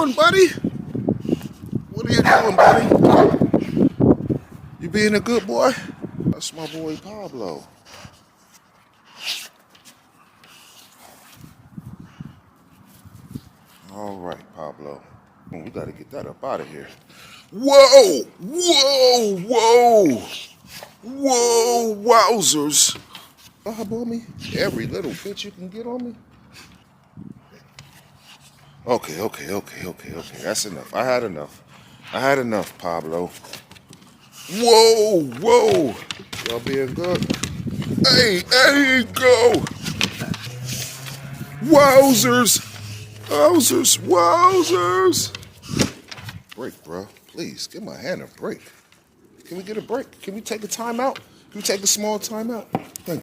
doing, buddy? What are you doing, buddy? You being a good boy? That's my boy Pablo. All right, Pablo. We got to get that up out of here. Whoa! Whoa! Whoa! Whoa! Wowzers! Up on me? Every little bit you can get on me? Okay. That's enough. I had enough. Pablo. Whoa! Y'all being good? Hey, go! Wowzers! Wowzers! Break, bro. Please, give my hand a break. Can we get a break? Can we take a time out? Can we take a small time out? Thank you.